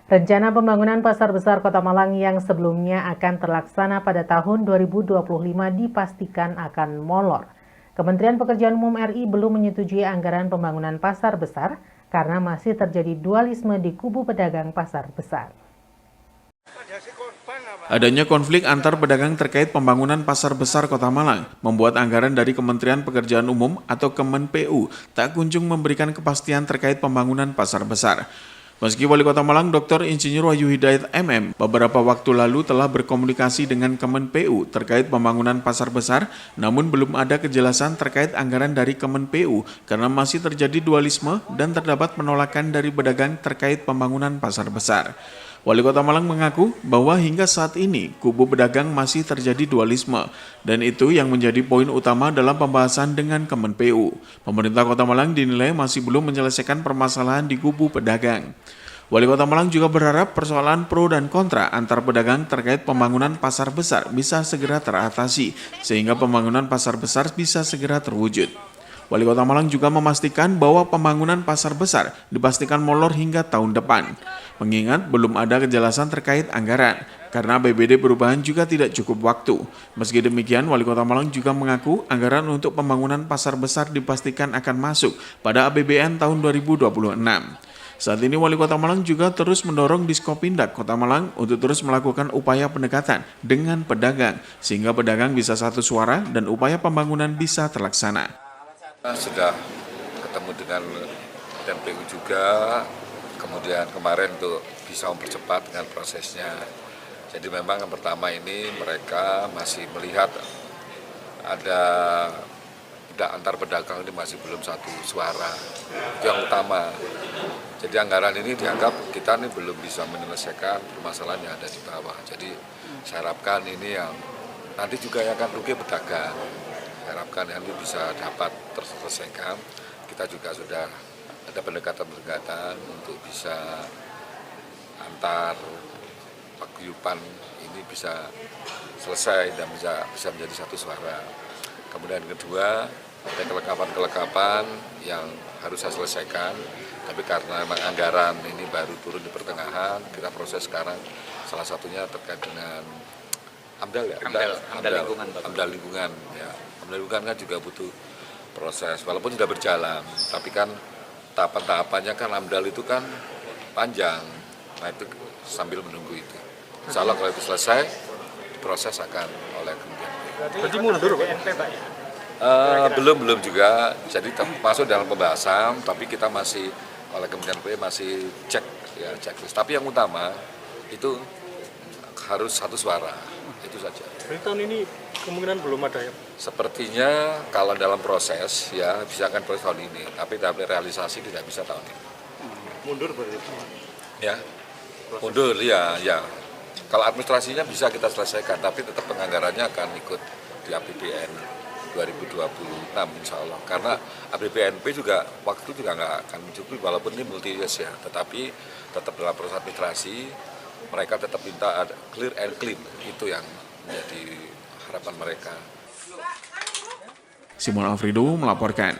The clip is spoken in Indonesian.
Rencana pembangunan Pasar Besar Kota Malang yang sebelumnya akan terlaksana pada tahun 2025 dipastikan akan molor. Kementerian Pekerjaan Umum RI belum menyetujui anggaran pembangunan Pasar Besar karena masih terjadi dualisme di kubu pedagang Pasar Besar. Adanya konflik antar pedagang terkait pembangunan Pasar Besar Kota Malang membuat anggaran dari Kementerian Pekerjaan Umum atau Kemen-PU tak kunjung memberikan kepastian terkait pembangunan Pasar Besar. Meski Wali Kota Malang Dr. Insinyur Wahyu Hidayat MM beberapa waktu lalu telah berkomunikasi dengan Kemen-PU terkait pembangunan Pasar Besar, namun belum ada kejelasan terkait anggaran dari Kemen-PU karena masih terjadi dualisme dan terdapat penolakan dari pedagang terkait pembangunan Pasar Besar. Wali Kota Malang mengaku bahwa hingga saat ini kubu pedagang masih terjadi dualisme dan itu yang menjadi poin utama dalam pembahasan dengan Kemen-PU. Pemerintah Kota Malang dinilai masih belum menyelesaikan permasalahan di kubu pedagang. Wali Kota Malang juga berharap persoalan pro dan kontra antar pedagang terkait pembangunan pasar besar bisa segera teratasi sehingga pembangunan pasar besar bisa segera terwujud. Wali Kota Malang juga memastikan bahwa pembangunan pasar besar dipastikan molor hingga tahun depan. Mengingat belum ada kejelasan terkait anggaran, karena APBD perubahan juga tidak cukup waktu. Meski demikian, Wali Kota Malang juga mengaku anggaran untuk pembangunan pasar besar dipastikan akan masuk pada APBN tahun 2026. Saat ini Wali Kota Malang juga terus mendorong Diskopindak Kota Malang untuk terus melakukan upaya pendekatan dengan pedagang, sehingga pedagang bisa satu suara dan upaya pembangunan bisa terlaksana. Sudah ketemu dengan DPU juga, kemudian kemarin untuk bisa mempercepat dengan prosesnya. Jadi memang yang pertama ini mereka masih melihat ada antar pedagang ini masih belum satu suara, itu yang utama. Jadi anggaran ini dianggap kita ini belum bisa menyelesaikan permasalahan yang ada di bawah. Jadi saya harapkan ini yang nanti juga yang akan rugi pedagang. Saya harapkan nanti bisa dapat terselesaikan. Kita juga sudah ada pendekatan-pendekatan untuk bisa antar paguyuban ini bisa selesai dan bisa menjadi satu suara. Kemudian kedua, ada kelekapan-kelekapan yang harus saya selesaikan. Tapi karena memang anggaran ini baru turun di pertengahan, kita proses sekarang. Salah satunya terkait dengan AMDAL ya, AMDAL lingkungan. Ya. AMDAL lingkungan kan juga butuh proses, walaupun sudah berjalan. Tapi kan tahapan-tahapannya kan AMDAL itu kan panjang. Nah itu sambil menunggu itu. Insya Allah kalau itu selesai, diproses akan oleh Kementerian. Berarti mundur Pak ya? Belum juga, jadi masuk dalam pembahasan, tapi kita masih oleh Kementerian PU masih cek ya checklist. Tapi yang utama itu harus satu suara, itu saja. Berarti tahun ini kemungkinan belum ada ya? Sepertinya kalau dalam proses ya bisa akan proses tahun ini, tapi dalam realisasi tidak bisa tahun ini. Mundur berarti? Ya, mundur ya. Kalau administrasinya bisa kita selesaikan, tapi tetap penganggarannya akan ikut di APBN 2026 insya Allah. Karena APBNP juga waktu juga nggak akan mencukupi walaupun ini multi years ya. Tetapi tetap dalam proses administrasi mereka tetap minta ada clear and clean. Itu yang menjadi harapan mereka. Simon Alfredo melaporkan.